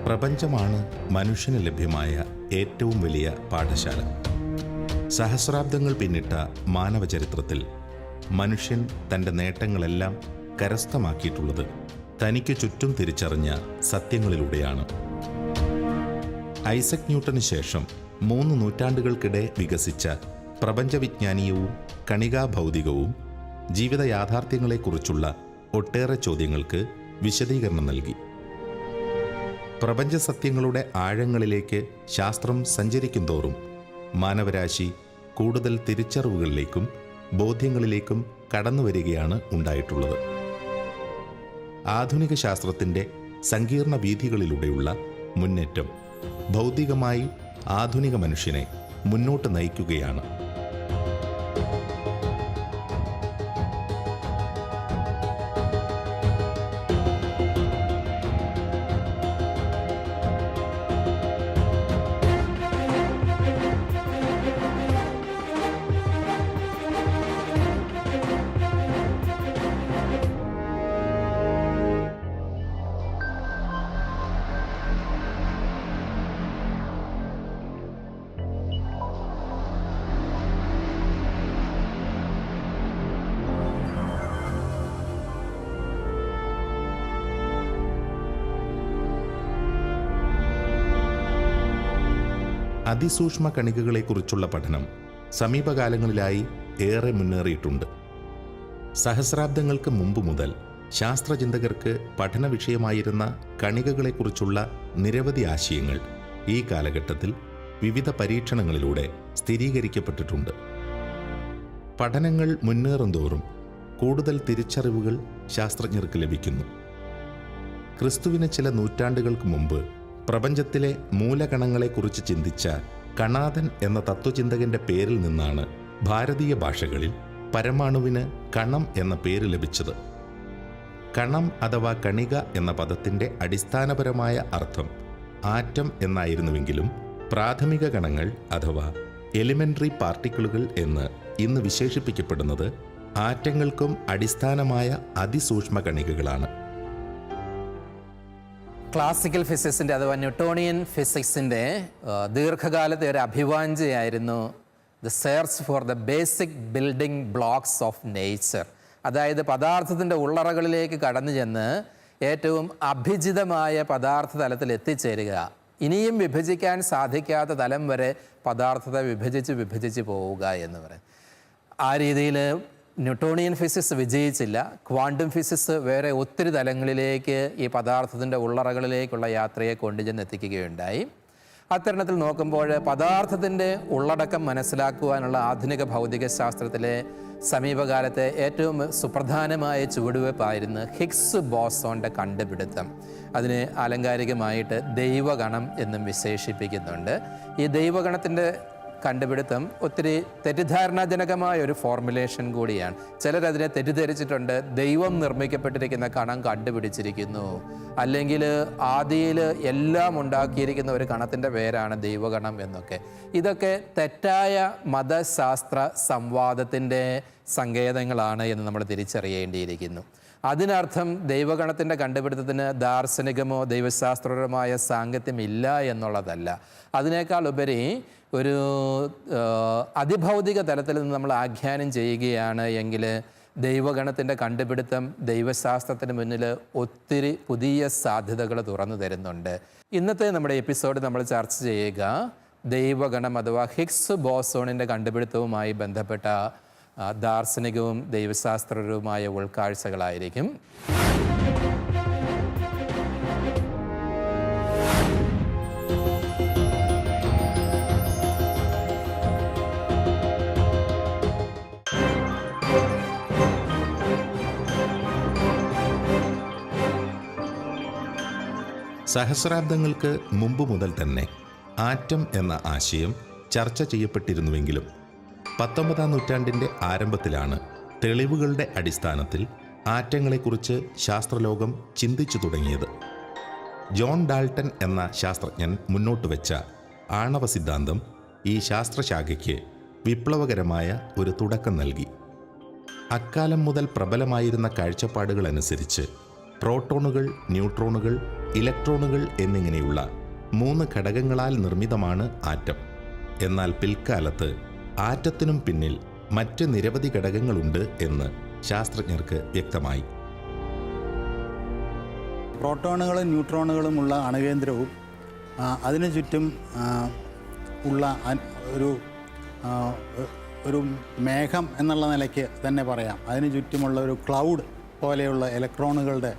പ്രപഞ്ചമാണ് മനുഷ്യന് ലഭ്യമായ ഏറ്റവും വലിയ പാഠശാല. സഹസ്രാബ്ദങ്ങൾ പിന്നിട്ട മാനവചരിത്രത്തിൽ മനുഷ്യൻ തൻ്റെ നേട്ടങ്ങളെല്ലാം കരസ്ഥമാക്കിയിട്ടുള്ളത് തനിക്ക് ചുറ്റും തിരിച്ചറിഞ്ഞ സത്യങ്ങളിലൂടെയാണ്. ഐസക് ന്യൂട്ടന് ശേഷം 3 നൂറ്റാണ്ടുകൾക്കിടെ വികസിച്ച പ്രപഞ്ചവിജ്ഞാനീയവും കണികാഭൗതികവും ജീവിത യാഥാർത്ഥ്യങ്ങളെക്കുറിച്ചുള്ള ഒട്ടേറെ ചോദ്യങ്ങൾക്ക് വിശദീകരണം നൽകി. പ്രപഞ്ച സത്യങ്ങളുടെ ആഴങ്ങളിലേക്ക് ശാസ്ത്രം സഞ്ചരിക്കുന്തോറും മാനവരാശി കൂടുതൽ തിരിച്ചറിവുകളിലേക്കും ബോധ്യങ്ങളിലേക്കും കടന്നുവരികയാണ് ഉണ്ടായിട്ടുള്ളത്. ആധുനിക ശാസ്ത്രത്തിൻ്റെ സങ്കീർണ വീഥികളിലൂടെയുള്ള മുന്നേറ്റം ഭൗതികമായി ആധുനിക മനുഷ്യനെ മുന്നോട്ട് നയിക്കുകയാണ്. അതിസൂക്ഷ്മ കണികകളെക്കുറിച്ചുള്ള പഠനം സമീപകാലങ്ങളിലായി ഏറെ മുന്നേറിയിട്ടുണ്ട്. സഹസ്രാബ്ദങ്ങൾക്ക് മുമ്പ് മുതൽ ശാസ്ത്രചിന്തകർക്ക് പഠന വിഷയമായിരുന്ന കണികകളെക്കുറിച്ചുള്ള നിരവധി ആശയങ്ങൾ ഈ കാലഘട്ടത്തിൽ വിവിധ പരീക്ഷണങ്ങളിലൂടെ സ്ഥിരീകരിക്കപ്പെട്ടിട്ടുണ്ട്. പഠനങ്ങൾ മുന്നേറുന്തോറും കൂടുതൽ തിരിച്ചറിവുകൾ ശാസ്ത്രജ്ഞർക്ക് ലഭിക്കുന്നു. ക്രിസ്തുവിന് ചില നൂറ്റാണ്ടുകൾക്ക് മുമ്പ് പ്രപഞ്ചത്തിലെ മൂലകണങ്ങളെക്കുറിച്ച് ചിന്തിച്ച കണാദൻ എന്ന തത്വചിന്തകന്റെ പേരിൽ നിന്നാണ് ഭാരതീയ ഭാഷകളിൽ പരമാണുവിന് കണം എന്ന പേര് ലഭിച്ചത്. കണം അഥവാ കണിക എന്ന പദത്തിൻ്റെ അടിസ്ഥാനപരമായ അർത്ഥം ആറ്റം എന്നായിരുന്നുവെങ്കിലും പ്രാഥമിക കണങ്ങൾ അഥവാ എലിമെൻ്ററി പാർട്ടിക്കിളുകൾ എന്ന് ഇന്ന് വിശേഷിപ്പിക്കപ്പെടുന്നത് ആറ്റങ്ങൾക്കും അടിസ്ഥാനമായ അതിസൂക്ഷ്മ കണികകളാണ്. ക്ലാസിക്കൽ ഫിസിക്സിൻ്റെ അഥവാ ന്യൂട്ടോണിയൻ ഫിസിക്സിൻ്റെ ദീർഘകാലത്തെ ഒരു അഭിവാഞ്ഛയായിരുന്നു the search for the basic building blocks of nature. അതായത് പദാർത്ഥത്തിൻ്റെ ഉള്ളറകളിലേക്ക് കടന്നു ചെന്ന് ഏറ്റവും അഭിജിതമായ പദാർത്ഥ തലത്തിൽ എത്തിച്ചേരുക. ഇനിയും വിഭജിക്കാൻ സാധിക്കാത്ത തലം വരെ പദാർത്ഥത്തെ വിഭജിച്ച് പോവുക എന്ന് പറയും. ആ രീതിയിൽ ന്യൂട്ടോണിയൻ ഫിസിക്സ് വിജയിച്ചില്ല. ക്വാണ്ടം ഫിസിക്സ് വേറെ ഒത്തിരി തലങ്ങളിലേക്ക് ഈ പദാർത്ഥത്തിൻ്റെ ഉള്ളറകളിലേക്കുള്ള യാത്രയെ കൊണ്ടുചെന്ന് എത്തിക്കുകയുണ്ടായി. അത്തരണത്തിൽ നോക്കുമ്പോൾ പദാർത്ഥത്തിൻ്റെ ഉള്ളടക്കം മനസ്സിലാക്കുവാനുള്ള ആധുനിക ഭൗതിക ശാസ്ത്രത്തിലെ സമീപകാലത്തെ ഏറ്റവും സുപ്രധാനമായ ചുവടുവയ്പ്പായിരുന്നു ഹിഗ്സ് ബോസോണിൻ്റെ കണ്ടുപിടുത്തം. അതിനെ ആലങ്കാരികമായിട്ട് ദൈവഗണം എന്നും വിശേഷിപ്പിക്കുന്നുണ്ട്. ഈ ദൈവഗണത്തിൻ്റെ കണ്ടുപിടുത്തം ഒത്തിരി തെറ്റിദ്ധാരണാജനകമായ ഒരു ഫോർമുലേഷൻ കൂടിയാണ്. ചിലരതിനെ തെറ്റിദ്ധരിച്ചിട്ടുണ്ട്, ദൈവം നിർമ്മിക്കപ്പെട്ടിരിക്കുന്ന കണം കണ്ടുപിടിച്ചിരിക്കുന്നു, അല്ലെങ്കിൽ ആദിയിൽ എല്ലാം ഉണ്ടാക്കിയിരിക്കുന്ന ഒരു കണത്തിൻ്റെ പേരാണ് ദൈവഗണം എന്നൊക്കെ. ഇതൊക്കെ തെറ്റായ മതശാസ്ത്ര സംവാദത്തിൻ്റെ സങ്കേതങ്ങളാണ് എന്ന് നമ്മൾ തിരിച്ചറിയേണ്ടിയിരിക്കുന്നു. അതിനർത്ഥം ദൈവഗണത്തിൻ്റെ കണ്ടുപിടുത്തത്തിന് ദാർശനികമോ ദൈവശാസ്ത്രപരമായ സാങ്കത്യം ഇല്ല എന്നുള്ളതല്ല. അതിനേക്കാൾ ഉപരി ഒരു അതിഭൗതിക തലത്തിൽ നിന്ന് നമ്മൾ ആഖ്യാനം ചെയ്യുകയാണ് എങ്കിൽ ദൈവഗണത്തിൻ്റെ കണ്ടുപിടുത്തം ദൈവശാസ്ത്രത്തിന് മുന്നിൽ ഒത്തിരി പുതിയ സാധ്യതകൾ തുറന്നു തരുന്നുണ്ട്. ഇന്നത്തെ നമ്മുടെ എപ്പിസോഡ് നമ്മൾ ചർച്ച ചെയ്യുക ദൈവഗണം അഥവാ ഹിഗ്സ് ബോസോണിൻ്റെ കണ്ടുപിടുത്തവുമായി ബന്ധപ്പെട്ട ദാർശനികവും ദൈവശാസ്ത്രപരവുമായ ഉൾക്കാഴ്ചകളായിരിക്കും. സഹസ്രാബ്ദങ്ങൾക്ക് മുമ്പ് മുതൽ തന്നെ ആറ്റം എന്ന ആശയം ചർച്ച ചെയ്യപ്പെട്ടിരുന്നുവെങ്കിലും 19-ാം നൂറ്റാണ്ടിൻ്റെ ആരംഭത്തിലാണ് തെളിവുകളുടെ അടിസ്ഥാനത്തിൽ ആറ്റങ്ങളെക്കുറിച്ച് ശാസ്ത്രലോകം ചിന്തിച്ചു തുടങ്ങിയത്. ജോൺ ഡാൾട്ടൺ എന്ന ശാസ്ത്രജ്ഞൻ മുന്നോട്ട് വെച്ച ആണവ സിദ്ധാന്തം ഈ ശാസ്ത്രശാഖയ്ക്ക് വിപ്ലവകരമായ ഒരു തുടക്കം നൽകി. അക്കാലം മുതൽ പ്രബലമായിരുന്ന കാഴ്ചപ്പാടുകളനുസരിച്ച് പ്രോട്ടോണുകൾ, ന്യൂട്രോണുകൾ, ഇലക്ട്രോണുകൾ എന്നിങ്ങനെയുള്ള 3 ഘടകങ്ങളാൽ നിർമ്മിതമാണ് ആറ്റം. എന്നാൽ പിൽക്കാലത്ത് ആറ്റത്തിനും പിന്നിൽ മറ്റ് നിരവധി ഘടകങ്ങളുണ്ട് എന്ന് ശാസ്ത്രജ്ഞർക്ക് വ്യക്തമായി. പ്രോട്ടോണുകളും ന്യൂട്രോണുകളുമുള്ള അണുകേന്ദ്രവും അതിനു ചുറ്റും ഉള്ള ഒരു മേഘം എന്നുള്ള നിലയ്ക്ക് തന്നെ പറയാം. അതിനു ചുറ്റുമുള്ള ഒരു ക്ലൗഡ് പോലെയുള്ള ഇലക്ട്രോണുകളുടെ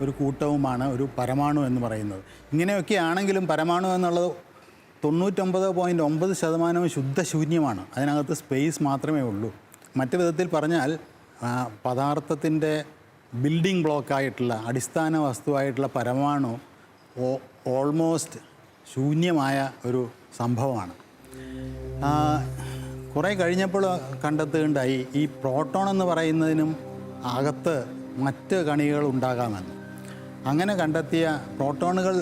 ഒരു കൂട്ടവുമാണ് ഒരു പരമാണു എന്ന് പറയുന്നത്. ഇങ്ങനെയൊക്കെ ആണെങ്കിലും പരമാണു എന്നുള്ളത് 99.9% ശുദ്ധശൂന്യമാണ്. അതിനകത്ത് സ്പേസ് മാത്രമേ ഉള്ളൂ. മറ്റു വിധത്തിൽ പറഞ്ഞാൽ പദാർത്ഥത്തിൻ്റെ ബിൽഡിംഗ് ബ്ലോക്കായിട്ടുള്ള അടിസ്ഥാന വസ്തുവായിട്ടുള്ള പരമാണു ഓൾമോസ്റ്റ് ശൂന്യമായ ഒരു സംഭവമാണ്. കുറേ കഴിഞ്ഞപ്പോൾ കണ്ടെത്തുകയുണ്ടായി ഈ പ്രോട്ടോൺ എന്ന് പറയുന്നതിനും അകത്ത് മറ്റ് കണികകൾ ഉണ്ടാകാമെന്ന്. അങ്ങനെ കണ്ടെത്തിയ പ്രോട്ടോണുകൾ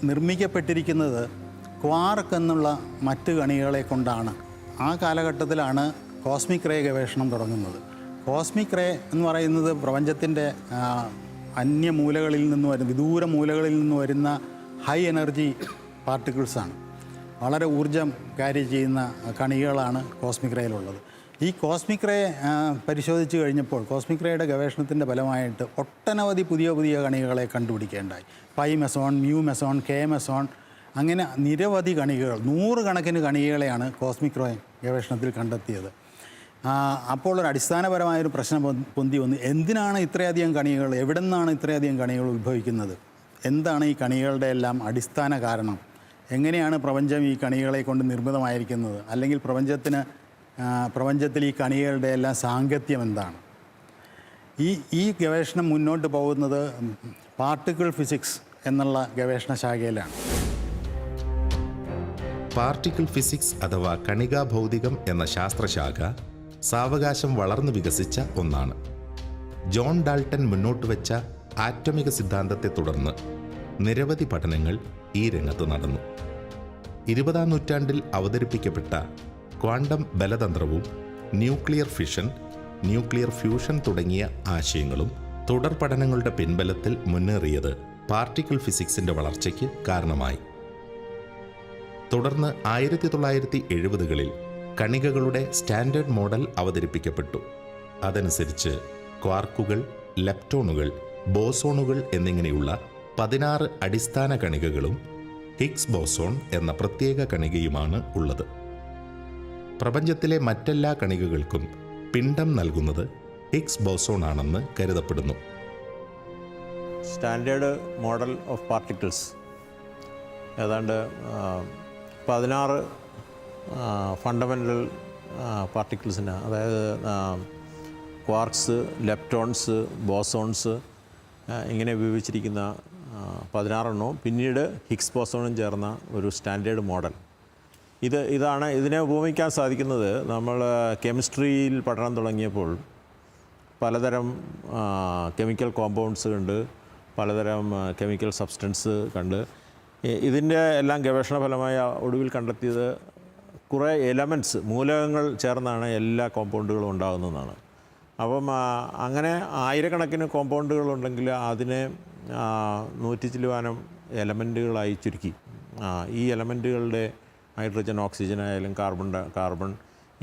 നിർമ്മിക്കപ്പെട്ടിരിക്കുന്നത് ക്വാർക്ക് എന്നുള്ള മറ്റ് കണികകളെ കൊണ്ടാണ്. ആ കാലഘട്ടത്തിലാണ് കോസ്മിക് റേ ഗവേഷണം തുടങ്ങുന്നത്. കോസ്മിക് റേ എന്ന് പറയുന്നത് പ്രപഞ്ചത്തിൻ്റെ അന്യമൂലകളിൽ നിന്ന് വരുന്ന വിദൂര മൂലകളിൽ നിന്ന് വരുന്ന ഹൈ എനർജി പാർട്ടിക്കിൾസാണ്. വളരെ ഊർജം ക്യാരി ചെയ്യുന്ന കണികകളാണ് കോസ്മിക് റേയിലുള്ളത്. ഈ കോസ്മിക് റേ പരിശോധിച്ച് കഴിഞ്ഞപ്പോൾ കോസ്മിക് റേയുടെ ഗവേഷണത്തിൻ്റെ ഫലമായിട്ട് ഒട്ടനവധി പുതിയ പുതിയ കണികകളെ കണ്ടുപിടിക്കേണ്ടായി. Pi meson, mu meson, K meson, അങ്ങനെ നിരവധി കണികകൾ, 100 കണക്കിന് കണികകളെയാണ് കോസ്മിക് റേ ഗവേഷണത്തിൽ കണ്ടെത്തിയത്. അപ്പോൾ ഒരു അടിസ്ഥാനപരമായൊരു പ്രശ്നം പൊന്തി വന്നു. എന്തിനാണ് ഇത്രയധികം കണികകൾ, എവിടെ നിന്നാണ് ഇത്രയധികം കണികകൾ ഉത്ഭവിക്കുന്നത്, എന്താണ് ഈ കണികളുടെ എല്ലാം അടിസ്ഥാന കാരണം, എങ്ങനെയാണ് പ്രപഞ്ചം ഈ കണികളെ കൊണ്ട് നിർമ്മിതമായിരിക്കുന്നത്, അല്ലെങ്കിൽ പ്രപഞ്ചത്തിൽ ഈ കണികളുടെ എല്ലാം സാങ്കത്യം എന്താണ്? ഈ ഗവേഷണം മുന്നോട്ട് പോകുന്നത് പാർട്ടിക്കിൾ ഫിസിക്സ് എന്നുള്ള ഗവേഷണ ശാഖയിലാണ്. പാർട്ടിക്കിൾ ഫിസിക്സ് അഥവാ കണികാ ഭൗതികം എന്ന ശാസ്ത്രശാഖ സാവകാശം വളർന്നു വികസിച്ച ഒന്നാണ്. ജോൺ ഡാൾട്ടൺ മുന്നോട്ട് വെച്ച ആറ്റമിക സിദ്ധാന്തത്തെ തുടർന്ന് നിരവധി പഠനങ്ങൾ ഈ രംഗത്ത് നടന്നു. 20-ാം നൂറ്റാണ്ടിൽ അവതരിപ്പിക്കപ്പെട്ട ക്വാണ്ടം ബലതന്ത്രവും ന്യൂക്ലിയർ ഫിഷൻ, ന്യൂക്ലിയർ ഫ്യൂഷൻ തുടങ്ങിയ ആശയങ്ങളും തുടർ പഠനങ്ങളുടെ പിൻബലത്തിൽ മുന്നേറിയത് പാർട്ടിക്കിൾ ഫിസിക്സിന്റെ വളർച്ചയ്ക്ക് കാരണമായി. തുടർന്ന് 1970-കളിൽ കണികകളുടെ സ്റ്റാൻഡേർഡ് മോഡൽ അവതരിപ്പിക്കപ്പെട്ടു. അതനുസരിച്ച് ക്വാർക്കുകൾ, ലെപ്റ്റോണുകൾ, ബോസോണുകൾ എന്നിങ്ങനെയുള്ള 16 അടിസ്ഥാന കണികകളും ഹിഗ്സ് ബോസോൺ എന്ന പ്രത്യേക കണികയുമാണ് ഉള്ളത്. പ്രപഞ്ചത്തിലെ മറ്റെല്ലാ കണികകൾക്കും പിണ്ഡം നൽകുന്നത് ഹിഗ്സ് ബോസോൺ ആണെന്ന് കരുതപ്പെടുന്നു. സ്റ്റാൻഡേർഡ് മോഡൽ ഓഫ് പാർട്ടിക്കിൾസ് ഏതാണ്ട് 16 ഫണ്ടമെൻ്റൽ പാർട്ടിക്കിൾസിന്, അതായത് ക്വാർക്സ്, ലെപ്റ്റോൺസ്, ബോസോൺസ് ഇങ്ങനെ വിഭജിച്ചിരിക്കുന്ന 16 എണ്ണവും പിന്നീട് ഹിഗ്സ് ബോസോണും ചേർന്ന ഒരു സ്റ്റാൻഡേർഡ് മോഡൽ. ഇതിനെ ഉപമിക്കാൻ സാധിക്കുന്നത്, നമ്മൾ കെമിസ്ട്രിയിൽ പഠനം തുടങ്ങിയപ്പോൾ പലതരം കെമിക്കൽ കോമ്പൗണ്ട്സ് കണ്ട്, പലതരം കെമിക്കൽ സബ്സ്റ്റൻസ് കണ്ട്, ഇതിൻ്റെ എല്ലാം ഗവേഷണ ഫലമായ ഒടുവിൽ കണ്ടെത്തിയത് കുറേ എലമെൻറ്റ്സ്, മൂലകങ്ങൾ ചേർന്നാണ് എല്ലാ കോമ്പൗണ്ടുകളും ഉണ്ടാകുന്നതെന്നാണ്. അപ്പം അങ്ങനെ ആയിരക്കണക്കിന് കോമ്പൗണ്ടുകളുണ്ടെങ്കിൽ അതിനെ 100 ചില്ലുവാനം എലമെൻറ്റുകളായി ചുരുക്കി. ഈ എലമെൻറ്റുകളുടെ ഹൈഡ്രജൻ, ഓക്സിജൻ ആയാലും കാർബൺ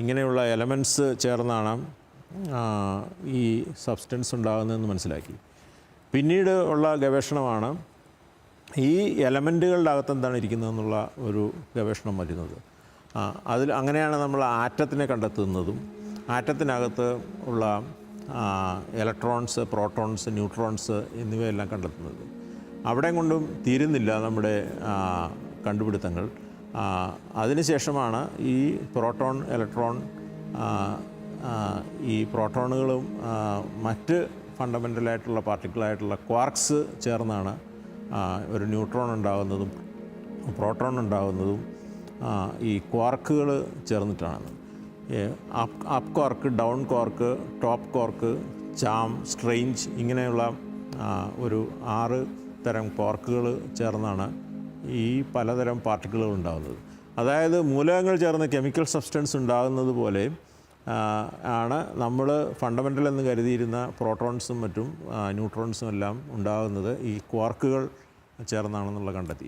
ഇങ്ങനെയുള്ള എലമെൻറ്റ്സ് ചേർന്നാണ് ഈ സബ്സ്റ്റൻസ് ഉണ്ടാകുന്നതെന്ന് മനസ്സിലാക്കി. പിന്നീട് ഉള്ള ഗവേഷണമാണ് ഈ എലമെൻറ്റുകളുടെ അകത്ത് എന്താണ് ഇരിക്കുന്നതെന്നുള്ള ഒരു ഗവേഷണം വരുന്നത്. അങ്ങനെയാണ് നമ്മൾ ആറ്റത്തിനെ കണ്ടെത്തുന്നതും ആറ്റത്തിനകത്ത് ഉള്ള ഇലക്ട്രോൺസ്, പ്രോട്ടോൺസ്, ന്യൂട്രോൺസ് എന്നിവയെല്ലാം കണ്ടെത്തുന്നത്. അവിടെ കൊണ്ടും തീരുന്നില്ല നമ്മുടെ കണ്ടുപിടുത്തങ്ങൾ. അതിനുശേഷമാണ് ഈ പ്രോട്ടോൺ, ഇലക്ട്രോൺ, ഈ പ്രോട്ടോണുകളും മറ്റ് ഫണ്ടമെൻ്റലായിട്ടുള്ള പാർട്ടിക്കിളായിട്ടുള്ള ക്വാർക്സ് ചേർന്നാണ് ഒരു ന്യൂട്രോൺ ഉണ്ടാകുന്നതും പ്രോട്ടോൺ ഉണ്ടാകുന്നതും ഈ ക്വാർക്കുകൾ ചേർന്നിട്ടാണ്. Up quark, down quark, top quark, charm, strange ഇങ്ങനെയുള്ള ഒരു 6 തരം ക്വാർക്കുകൾ ചേർന്നാണ് ഈ പലതരം പാർട്ടിക്കിളുകൾ ഉണ്ടാകുന്നത്. അതായത് മൂലകങ്ങൾ ചേർന്ന് കെമിക്കൽ സബ്സ്റ്റൻസ് ഉണ്ടാകുന്നത് പോലെ ആണ് നമ്മൾ ഫണ്ടമെൻ്റൽ എന്ന് കരുതിയിരുന്ന പ്രോട്ടോൺസും മറ്റും ന്യൂട്രോൺസും എല്ലാം ഉണ്ടാകുന്നത് ഈ ക്വാർക്കുകൾ ചേർന്നാണെന്നുള്ള കണ്ടെത്തി.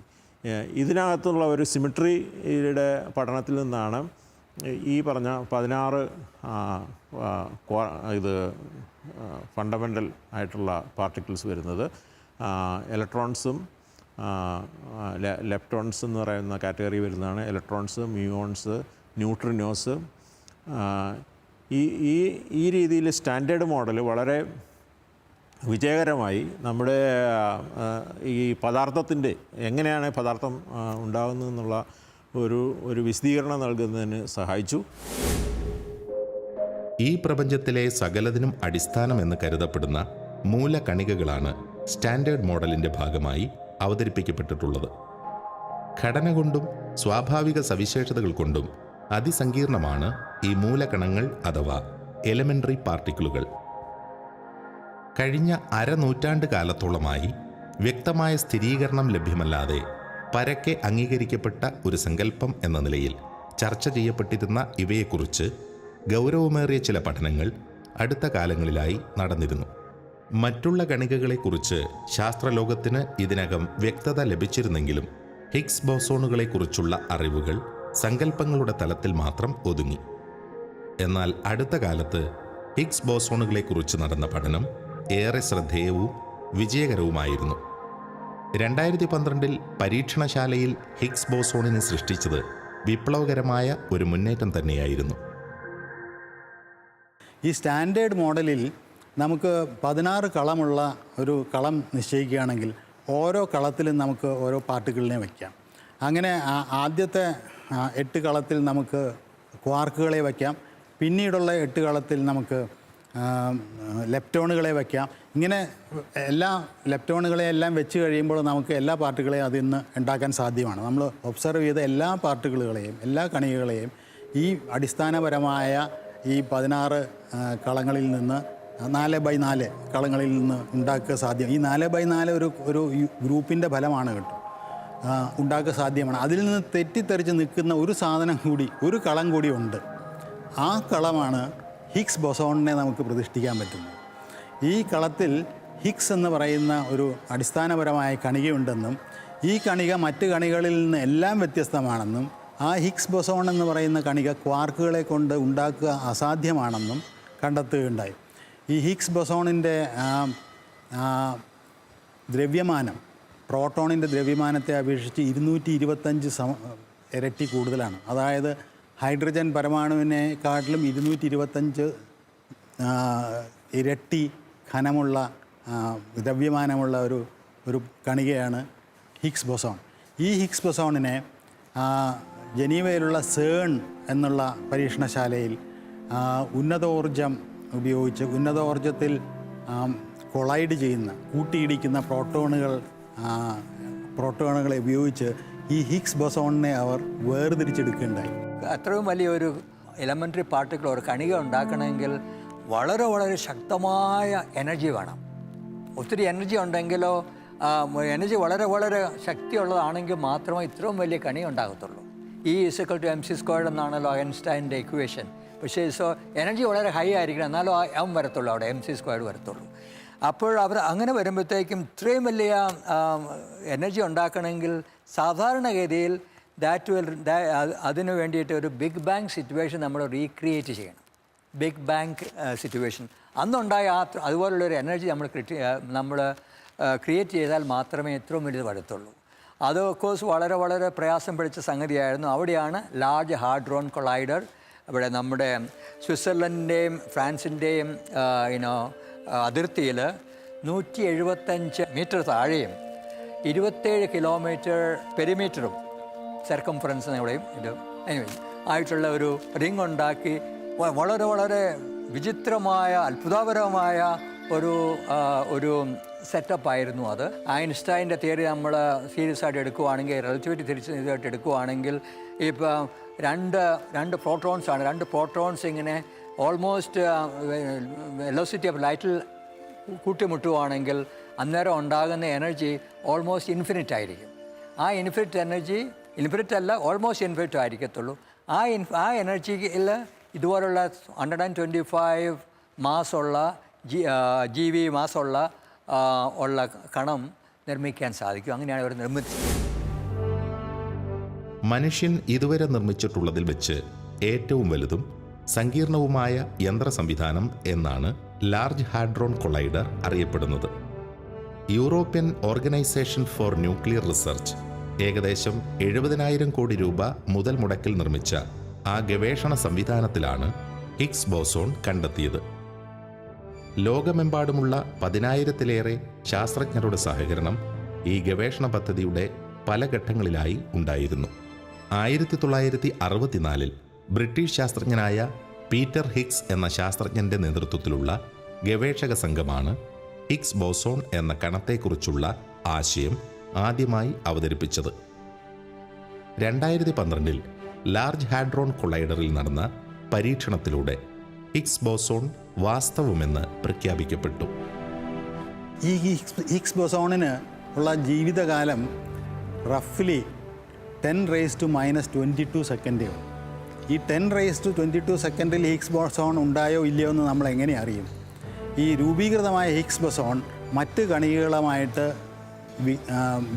ഇതിനകത്തുള്ള ഒരു സിമിട്രിയുടെ പഠനത്തിൽ നിന്നാണ് ഈ പറഞ്ഞ 16 ഫണ്ടമെൻ്റൽ ആയിട്ടുള്ള പാർട്ടിക്കിൾസ് വരുന്നത്. ഇലക്ട്രോൺസും ലെപ്റ്റോൺസ് എന്ന് പറയുന്ന കാറ്റഗറി വരുന്നതാണ്. Electrons, muons, neutrinos. ഈ രീതിയിൽ സ്റ്റാൻഡേർഡ് മോഡൽ വളരെ വിജയകരമായി നമ്മുടെ ഈ പദാർത്ഥത്തിൻ്റെ എങ്ങനെയാണ് പദാർത്ഥം ഉണ്ടാകുന്നതെന്നുള്ള ഒരു വിശദീകരണം നൽകുന്നതിന് സഹായിച്ചു. ഈ പ്രപഞ്ചത്തിലെ സകലതിനും അടിസ്ഥാനമെന്ന് കരുതപ്പെടുന്ന മൂലകണികകളാണ് സ്റ്റാൻഡേർഡ് മോഡലിൻ്റെ ഭാഗമായി അവതരിപ്പിക്കപ്പെട്ടിട്ടുള്ളത്. ഘടന കൊണ്ടും സ്വാഭാവിക സവിശേഷതകൾ കൊണ്ടും അതിസങ്കീർണമാണ് ഈ മൂലകണങ്ങൾ അഥവാ എലമെൻ്ററി പാർട്ടിക്കിളുകൾ. കഴിഞ്ഞ അരനൂറ്റാണ്ട് കാലത്തോളമായി വ്യക്തമായ സ്ഥിരീകരണം ലഭ്യമല്ലാതെ പരക്കെ അംഗീകരിക്കപ്പെട്ട ഒരു സങ്കല്പം എന്ന നിലയിൽ ചർച്ച ചെയ്യപ്പെട്ടിരുന്ന ഇവയെക്കുറിച്ച് ഗൗരവമേറിയ ചില പഠനങ്ങൾ അടുത്ത കാലങ്ങളിലായി നടന്നിരുന്നു. മറ്റുള്ള കണികകളെക്കുറിച്ച് ശാസ്ത്രലോകത്തിന് ഇതിനകം വ്യക്തത ലഭിച്ചിരുന്നെങ്കിലും ഹിഗ്സ് ബോസോണുകളെക്കുറിച്ചുള്ള അറിവുകൾ സങ്കല്പങ്ങളുടെ തലത്തിൽ മാത്രം ഒതുങ്ങി. എന്നാൽ അടുത്ത കാലത്ത് ഹിഗ്സ് ബോസോണുകളെക്കുറിച്ച് നടന്ന പഠനം ഏറെ ശ്രദ്ധേയവും വിജയകരവുമായിരുന്നു. 2012 പരീക്ഷണശാലയിൽ ഹിഗ്സ് ബോസോണിനെ സൃഷ്ടിച്ചത് വിപ്ലവകരമായ ഒരു മുന്നേറ്റം തന്നെയായിരുന്നു. ഈ സ്റ്റാൻഡേർഡ് മോഡലിൽ നമുക്ക് 16 കളമുള്ള ഒരു കളം നിശ്ചയിക്കുകയാണെങ്കിൽ ഓരോ കളത്തിലും നമുക്ക് ഓരോ പാർട്ടിക്കിളിനെ വയ്ക്കാം. അങ്ങനെ ആദ്യത്തെ 8 കളത്തിൽ നമുക്ക് ക്വാർക്കുകളെ വയ്ക്കാം. പിന്നീടുള്ള 8 കളത്തിൽ നമുക്ക് ലെപ്റ്റോണുകളെ വയ്ക്കാം. ഇങ്ങനെ എല്ലാ ലെപ്റ്റോണുകളെയെല്ലാം വെച്ച് കഴിയുമ്പോൾ നമുക്ക് എല്ലാ പാർട്ടിക്കിളെയും അതിൽ നിന്ന് ഉണ്ടാക്കാൻ സാധ്യമാണ്. നമ്മൾ ഒബ്സർവ് ചെയ്ത എല്ലാ പാർട്ടിക്കിളുകളെയും എല്ലാ കണികകളെയും ഈ അടിസ്ഥാനപരമായ ഈ 16 കളങ്ങളിൽ നിന്ന് 4x4 കളങ്ങളിൽ നിന്ന് ഉണ്ടാക്കുക സാധ്യം. ഈ 4x4 ഒരു ഗ്രൂപ്പിൻ്റെ ഫലമാണ് കേട്ടോ, ഉണ്ടാക്കുക സാധ്യമാണ്. അതിൽ നിന്ന് തെറ്റിത്തെറിച്ച് നിൽക്കുന്ന ഒരു സാധനം കൂടി, ഒരു കളം കൂടി ഉണ്ട്. ആ കളമാണ് ഹിഗ്സ് ബോസോണിനെ നമുക്ക് പ്രതിഷ്ഠിക്കാൻ പറ്റുന്നത്. ഈ കളത്തിൽ ഹിഗ്സ് എന്ന് പറയുന്ന ഒരു അടിസ്ഥാനപരമായ കണികയുണ്ടെന്നും ഈ കണിക മറ്റ് കണികളിൽ നിന്ന് എല്ലാം വ്യത്യസ്തമാണെന്നും ആ ഹിഗ്സ് ബോസോൺ എന്ന് പറയുന്ന കണിക ക്വാർക്കുകളെ കൊണ്ട് ഉണ്ടാക്കുക അസാധ്യമാണെന്നും കണ്ടെത്തുകയുണ്ടായി. ഈ ഹിഗ്സ് ബോസോണിൻ്റെ ദ്രവ്യമാനം പ്രോട്ടോണിൻ്റെ ദ്രവ്യമാനത്തെ അപേക്ഷിച്ച് 225 ഇരട്ടി കൂടുതലാണ്. അതായത് ഹൈഡ്രജൻ പരമാണുവിനെക്കാട്ടിലും 225 ഇരട്ടി ഘനമുള്ള ദ്രവ്യമാനമുള്ള ഒരു കണികയാണ് ഹിഗ്സ് ബോസോൺ. ഈ ഹിഗ്സ് ബോസോണിനെ ജനീവയിലുള്ള സേൺ എന്നുള്ള പരീക്ഷണശാലയിൽ ഉന്നതോർജം ഉപയോഗിച്ച് ഉന്നതോർജത്തിൽ കൊളൈഡ് ചെയ്യുന്ന കൂട്ടിയിടിക്കുന്ന പ്രോട്ടോണുകളെ ഉപയോഗിച്ച് ഈ ഹിഗ്സ് ബോസോണിനെ അവർ വേർതിരിച്ചെടുക്കുകയുണ്ടായി. അത്രയും വലിയൊരു എലമെൻ്ററി പാർട്ടിക്കിൾ ഒരു കണിക ഉണ്ടാക്കണമെങ്കിൽ വളരെ വളരെ ശക്തമായ എനർജി വേണം. ഒത്തിരി എനർജി ഉണ്ടെങ്കിലോ എനർജി വളരെ വളരെ ശക്തിയുള്ളതാണെങ്കിൽ മാത്രമേ ഇത്രയും വലിയ കണി ഉണ്ടാകത്തുള്ളൂ. E=mc² എന്നാണല്ലോ ഐൻസ്റ്റൈൻ്റെ ഇക്വേഷൻ. പക്ഷേ എനർജി വളരെ ഹൈ ആയിരിക്കണം, എന്നാലും M വരത്തുള്ളൂ, അവിടെ mc² വരത്തുള്ളൂ. അപ്പോൾ അവർ അങ്ങനെ വരുമ്പോഴത്തേക്കും ഇത്രയും വലിയ എനർജി ഉണ്ടാക്കണമെങ്കിൽ സാധാരണഗതിയിൽ അതിന് വേണ്ടിയിട്ട് ഒരു ബിഗ് ബാങ് സിറ്റുവേഷൻ നമ്മൾ റീക്രിയേറ്റ് ചെയ്യണം. ബിഗ് ബാങ് സിറ്റുവേഷൻ അന്നുണ്ടായ അതുപോലുള്ളൊരു എനർജി നമ്മൾ ക്രിയേറ്റ് ചെയ്താൽ മാത്രമേ ഇത്രയും വലുത് വരത്തുള്ളൂ. അത് ഓഫ്കോഴ്സ് വളരെ വളരെ പ്രയാസം പിടിച്ച സംഗതിയായിരുന്നു. അവിടെയാണ് ലാർജ് ഹാഡ്രോൺ കൊളൈഡർ, ഇവിടെ നമ്മുടെ സ്വിറ്റ്സർലൻഡിൻ്റെയും ഫ്രാൻസിൻ്റെയും അതിർത്തിയിൽ 175 മീറ്റർ താഴെയും 27 കിലോമീറ്റർ പെരിമീറ്ററും സർക്കംഫറൻസ് ഇവിടെയും ആയിട്ടുള്ള ഒരു റിങ് ഉണ്ടാക്കി വളരെ വളരെ വിചിത്രമായ അത്ഭുതപരമായ ഒരു സെറ്റപ്പായിരുന്നു അത്. ഐൻസ്റ്റൈൻ്റെ തിയറി നമ്മൾ സീരിയസ് ആയിട്ട് എടുക്കുകയാണെങ്കിൽ, റിലേറ്റിവിറ്റി തിരിച്ചായിട്ട് എടുക്കുകയാണെങ്കിൽ, ഇപ്പം രണ്ട് പ്രോട്ടോൺസ് ആണ്. 2 പ്രോട്ടോൺസ് ഇങ്ങനെ ഓൾമോസ്റ്റ് വെലോസിറ്റി ഓഫ് ലൈറ്റിൽ കൂട്ടിമുട്ടുകയാണെങ്കിൽ അന്നേരം ഉണ്ടാകുന്ന എനർജി ഓൾമോസ്റ്റ് ഇൻഫിനിറ്റ് ആയിരിക്കും. ആ ഇൻഫിനിറ്റ് എനർജി ഇൻഫിനിറ്റ് അല്ല, ഓൾമോസ്റ്റ് ഇൻഫിനിറ്റ് ആയിരിക്കത്തുള്ളൂ. ആ എനർജിയിൽ ഇതുപോലുള്ള 125 മാസമുള്ള GB മാസമുള്ള കണം നിർമ്മിക്കാൻ സാധിക്കും. അങ്ങനെയാണ് അവർ നിർമ്മിച്ചത്. മനുഷ്യൻ ഇതുവരെ നിർമ്മിച്ചിട്ടുള്ളതിൽ വെച്ച് ഏറ്റവും വലുതും സങ്കീർണവുമായ യന്ത്ര സംവിധാനം എന്നാണ് ലാർജ് ഹാഡ്രോൺ കൊളൈഡർ അറിയപ്പെടുന്നത്. European organisation for nuclear research ഏകദേശം 70,000 കോടി രൂപ മുതൽ മുടക്കിൽ നിർമ്മിച്ച ആ ഗവേഷണ സംവിധാനത്തിലാണ് ഹിഗ്സ് ബോസോൺ കണ്ടെത്തിയത്. ലോകമെമ്പാടുമുള്ള 10,000-ലേറെ ശാസ്ത്രജ്ഞരുടെ സഹകരണം ഈ ഗവേഷണ പദ്ധതിയുടെ പല ഘട്ടങ്ങളിലായി ഉണ്ടായിരുന്നു. 1964 ബ്രിട്ടീഷ് ശാസ്ത്രജ്ഞനായ പീറ്റർ ഹിഗ്സ് എന്ന ശാസ്ത്രജ്ഞന്റെ നേതൃത്വത്തിലുള്ള ഗവേഷക സംഘമാണ് ഹിഗ്സ് ബോസോൺ എന്ന കണത്തെക്കുറിച്ചുള്ള ആശയം ആദ്യമായി അവതരിപ്പിച്ചത്. 2012 ലാർജ് ഹാഡ്രോൺ കൊളൈഡറിൽ നടന്ന പരീക്ഷണത്തിലൂടെ ഹിഗ്സ് ബോസോൺ വാസ്തവമെന്ന് പ്രഖ്യാപിക്കപ്പെട്ടു. ഈ ഹിഗ്സ് ബോസോണിന് ഉള്ള ജീവിതകാലം റഫ്ലി 10⁻22 സെക്കൻഡേ. ഈ 10⁻22 സെക്കൻഡിൽ ഹിഗ്സ് ബോസോൺ ഉണ്ടായോ ഇല്ലയോ എന്ന് നമ്മൾ എങ്ങനെ അറിയും? ഈ രൂപീകൃതമായ ഹിഗ്സ് ബോസോൺ മറ്റ് കണികകളുമായിട്ട്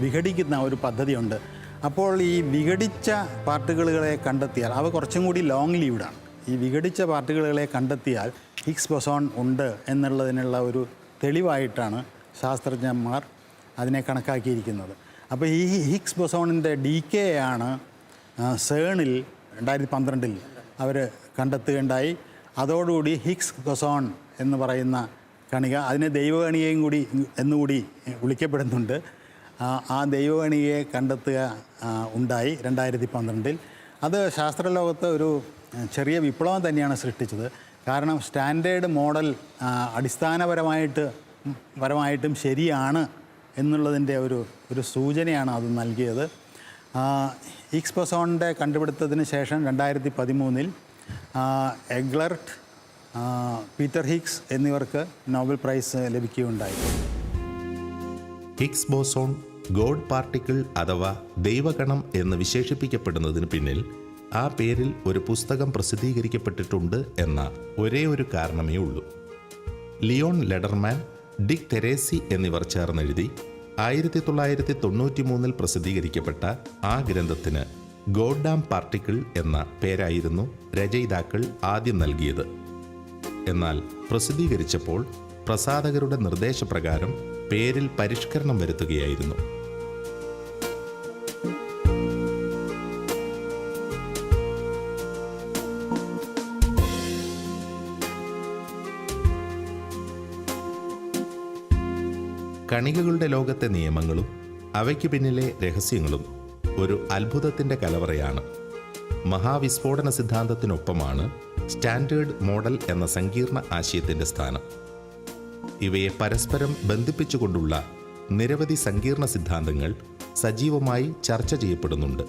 വിഘടിക്കുന്ന ഒരു പദ്ധതിയുണ്ട്. അപ്പോൾ ഈ വിഘടിച്ച പാർട്ടിക്കിളുകളെ കണ്ടെത്തിയാൽ അവ കുറച്ചും കൂടി ലോങ് ലീവ്ഡാണ്. ഈ വിഘടിച്ച പാർട്ടിക്കിളുകളെ കണ്ടെത്തിയാൽ ഹിഗ്സ് ബോസോൺ ഉണ്ട് എന്നുള്ളതിനുള്ള ഒരു തെളിവായിട്ടാണ് ശാസ്ത്രജ്ഞന്മാർ അതിനെ കണക്കാക്കിയിരിക്കുന്നത്. അപ്പോൾ ഈ ഹിഗ്സ് ബോസോണിൻ്റെ DK ആണ് സേണിൽ 2012 അവർ കണ്ടെത്തുകയുണ്ടായി. അതോടുകൂടി ഹിഗ്സ് ബോസോൺ എന്ന് പറയുന്ന കണിക, അതിനെ ദൈവകണികയും കൂടി എന്നുകൂടി വിളിക്കപ്പെടുന്നുണ്ട്, ആ ദൈവകണികയെ കണ്ടെത്തുക ഉണ്ടായി 2012. അത് ശാസ്ത്രലോകത്ത് ഒരു ചെറിയ വിപ്ലവം തന്നെയാണ് സൃഷ്ടിച്ചത്. കാരണം സ്റ്റാൻഡേർഡ് മോഡൽ അടിസ്ഥാനപരമായിട്ടും ശരിയാണ് എന്നുള്ളതിൻ്റെ ഒരു സൂചനയാണ് അത് നൽകിയത്. ഹിഗ്സ് ബോസോണിൻ്റെ കണ്ടുപിടുത്തത്തിന് ശേഷം 2013 എഗ്ലർട്ട്, പീറ്റർ ഹിഗ്സ് എന്നിവർക്ക് നോബൽ പ്രൈസ് ലഭിക്കുകയുണ്ടായി. ഹിഗ്സ് ബോസോൺ ഗോഡ് പാർട്ടിക്കിൾ അഥവാ ദൈവകണം എന്ന് വിശേഷിപ്പിക്കപ്പെടുന്നതിന് പിന്നിൽ ആ പേരിൽ ഒരു പുസ്തകം പ്രസിദ്ധീകരിക്കപ്പെട്ടിട്ടുണ്ട് എന്ന ഒരേ ഒരു കാരണമേ ഉള്ളൂ. ലിയോൺ ലെഡർമാൻ, ഡിക് തെരേസി എന്നിവർ ചേർന്നെഴുതി 1993 പ്രസിദ്ധീകരിക്കപ്പെട്ട ആ ഗ്രന്ഥത്തിന് ഗോഡ്ഡാം പാർട്ടിക്കിൾ എന്ന പേരായിരുന്നു രചയിതാക്കൾ ആദ്യം നൽകിയത്. എന്നാൽ പ്രസിദ്ധീകരിച്ചപ്പോൾ പ്രസാധകരുടെ നിർദ്ദേശപ്രകാരം പേരിൽ പരിഷ്കരണം വരുത്തുകയായിരുന്നു. കണികകളുടെ ലോകത്തെ നിയമങ്ങളും അവയ്ക്ക് പിന്നിലെ രഹസ്യങ്ങളും ഒരു അത്ഭുതത്തിൻ്റെ കലവറയാണ്. മഹാവിസ്ഫോടന സിദ്ധാന്തത്തിനൊപ്പമാണ് സ്റ്റാൻഡേർഡ് മോഡൽ എന്ന സങ്കീർണ ആശയത്തിൻ്റെ സ്ഥാനം. ഇവയെ പരസ്പരം ബന്ധിപ്പിച്ചുകൊണ്ടുള്ള നിരവധി സങ്കീർണ സിദ്ധാന്തങ്ങൾ സജീവമായി ചർച്ച ചെയ്യപ്പെടുന്നുണ്ട്.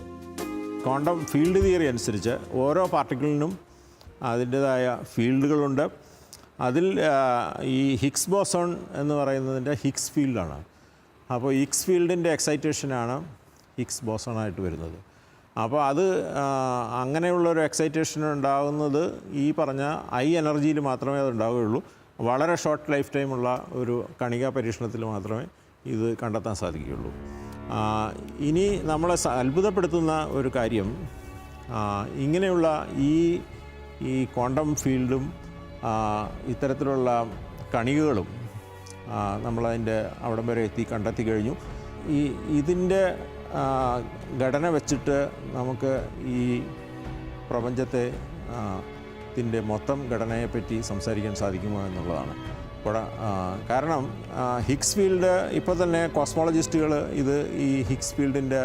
ക്വാണ്ടം ഫീൽഡ് തിയറി അനുസരിച്ച് ഓരോ പാർട്ടിക്കിളിനും അതിൻ്റേതായ ഫീൽഡുകളുണ്ട്. അതിൽ ഈ ഹിഗ്സ് ബോസോൺ എന്ന് പറയുന്നതിൻ്റെ ഹിഗ്സ് ഫീൽഡാണ്. അപ്പോൾ ഹിഗ്സ് ഫീൽഡിൻ്റെ എക്സൈറ്റേഷനാണ് ഹിഗ്സ് ബോസോണായിട്ട് വരുന്നത്. അപ്പോൾ അത് അങ്ങനെയുള്ളൊരു എക്സൈറ്റേഷൻ ഉണ്ടാകുന്നത് ഈ പറഞ്ഞ എനർജിയിൽ മാത്രമേ അത് ഉണ്ടാവുകയുള്ളൂ. വളരെ ഷോർട്ട് ലൈഫ് ടൈമുള്ള ഒരു കണിക പരീക്ഷണത്തിൽ മാത്രമേ ഇത് കണ്ടെത്താൻ സാധിക്കുകയുള്ളൂ. ഇനി നമ്മളെ അത്ഭുതപ്പെടുത്തുന്ന ഒരു കാര്യം, ഇങ്ങനെയുള്ള ഈ ക്വാണ്ടം ഫീൽഡും ഇത്തരത്തിലുള്ള കണികകളും നമ്മളതിൻ്റെ അവിടം വരെ കണ്ടെത്തി കഴിഞ്ഞു. ഇതിൻ്റെ ഘടന വെച്ചിട്ട് നമുക്ക് ഈ പ്രപഞ്ചത്തെ ത്തിൻ്റെ മൊത്തം ഘടനയെപ്പറ്റി സംസാരിക്കാൻ സാധിക്കുമോ എന്നുള്ളതാണ്. കാരണം ഹിഗ്സ് ഫീൽഡ് ഇപ്പോൾ തന്നെ കോസ്മോളജിസ്റ്റുകൾ ഈ ഹിഗ്സ് ഫീൽഡിൻ്റെ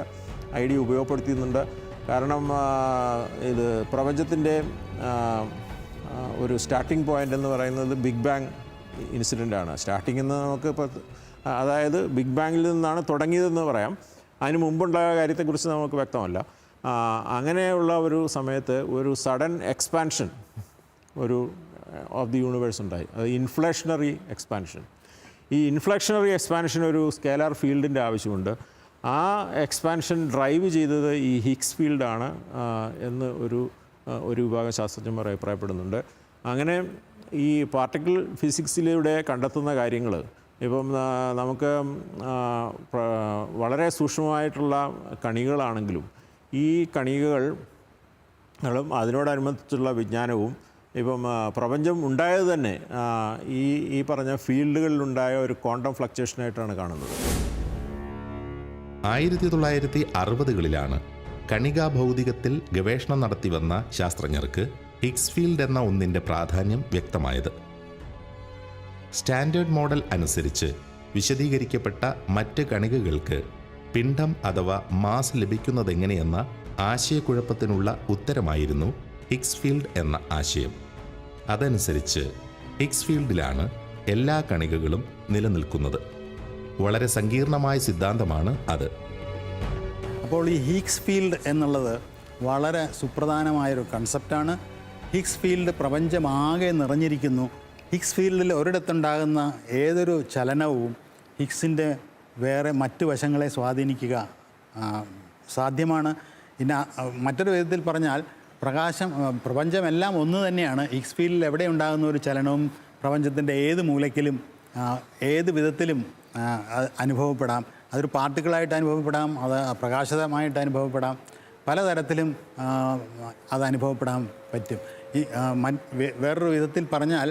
ഐഡിയ ഉപയോഗപ്പെടുത്തുന്നുണ്ട്. കാരണം ഇത് പ്രപഞ്ചത്തിൻ്റെ ഒരു സ്റ്റാർട്ടിംഗ് പോയിൻ്റ് എന്ന് പറയുന്നത് ബിഗ് ബാങ് ഇൻസിഡൻ്റാണ്. സ്റ്റാർട്ടിംഗ് എന്ന് നമുക്ക് ഇപ്പോൾ അതായത് ബിഗ് ബാങ്ങിൽ നിന്നാണ് തുടങ്ങിയതെന്ന് പറയാം. അതിന് മുമ്പുണ്ടായ കാര്യത്തെക്കുറിച്ച് നമുക്ക് വ്യക്തമല്ല. അങ്ങനെയുള്ള ഒരു സമയത്ത് ഒരു sudden expansion of the universe ഉണ്ടായി. അത് ഇൻഫ്ലേഷണറി എക്സ്പാൻഷൻ. ഈ ഇൻഫ്ലേഷണറി എക്സ്പാൻഷൻ ഒരു സ്കേലാർ ഫീൽഡിൻ്റെ ആവശ്യമുണ്ട്. ആ എക്സ്പാൻഷൻ ഡ്രൈവ് ചെയ്തത് ഈ ഹിഗ്സ് ഫീൽഡാണ് എന്ന് ഒരു ഒരു വിഭാഗം ശാസ്ത്രജ്ഞന്മാർ അഭിപ്രായപ്പെടുന്നുണ്ട്. അങ്ങനെ ഈ പാർട്ടിക്കിൾ ഫിസിക്സിലൂടെ കണ്ടെത്തുന്ന കാര്യങ്ങൾ ഇപ്പം നമുക്ക് വളരെ സൂക്ഷ്മമായിട്ടുള്ള കണികകളാണെങ്കിലും ഈ കണികകളും അതിനോടനുബന്ധിച്ചുള്ള വിജ്ഞാനവും ഇപ്പം പ്രപഞ്ചം ഉണ്ടായത് തന്നെ ഈ പറഞ്ഞ ഫീൽഡുകളിലുണ്ടായ ഒരു ക്വാണ്ടം ഫ്ലക്ച്വേഷനായിട്ടാണ് കാണുന്നത്. 1960കളിലാണ് കണികാ ഭൗതികത്തിൽ ഗവേഷണം നടത്തിവന്ന ശാസ്ത്രജ്ഞർക്ക് ഹിഗ്സ് ഫീൽഡ് എന്ന ഒന്നിൻ്റെ പ്രാധാന്യം വ്യക്തമായത്. സ്റ്റാൻഡേർഡ് മോഡൽ അനുസരിച്ച് വിശദീകരിക്കപ്പെട്ട മറ്റ് കണികകൾക്ക് പിണ്ഡം അഥവാ മാസ് ലഭിക്കുന്നതെങ്ങനെയെന്ന ആശയക്കുഴപ്പത്തിനുള്ള ഉത്തരമായിരുന്നു ഹിഗ്സ് ഫീൽഡ് എന്ന ആശയം. അതനുസരിച്ച് ഹിഗ്സ് ഫീൽഡിലാണ് എല്ലാ കണികകളും നിലനിൽക്കുന്നത്. വളരെ സങ്കീർണമായ സിദ്ധാന്തമാണ് അത്. അപ്പോൾ ഈ ഹിഗ്സ് ഫീൽഡ് എന്നുള്ളത് വളരെ സുപ്രധാനമായൊരു കൺസെപ്റ്റാണ്. ഹിഗ്സ് ഫീൽഡ് പ്രപഞ്ചമാകെ നിറഞ്ഞിരിക്കുന്നു. ഹിഗ്സ് ഫീൽഡിൽ ഒരിടത്തുണ്ടാകുന്ന ഏതൊരു ചലനവും ഹിഗ്സിൻ്റെ വേറെ മറ്റു വശങ്ങളെ സ്വാധീനിക്കുക സാധ്യമാണ്. പിന്നെ മറ്റൊരു വിധത്തിൽ പറഞ്ഞാൽ പ്രപഞ്ചമെല്ലാം ഒന്ന് തന്നെയാണ്. ഹിഗ്സ് ഫീൽഡിൽ എവിടെ ഉണ്ടാകുന്ന ഒരു ചലനവും പ്രപഞ്ചത്തിൻ്റെ ഏത് മൂലയ്ക്കിലും ഏത് വിധത്തിലും അനുഭവപ്പെടാം. അതൊരു പാർട്ടിക്കിളായിട്ട് അനുഭവപ്പെടാം, അത് പ്രകാശിതമായിട്ട് അനുഭവപ്പെടാം, പലതരത്തിലും അത് അനുഭവപ്പെടാൻ പറ്റും. വേറൊരു വിധത്തിൽ പറഞ്ഞാൽ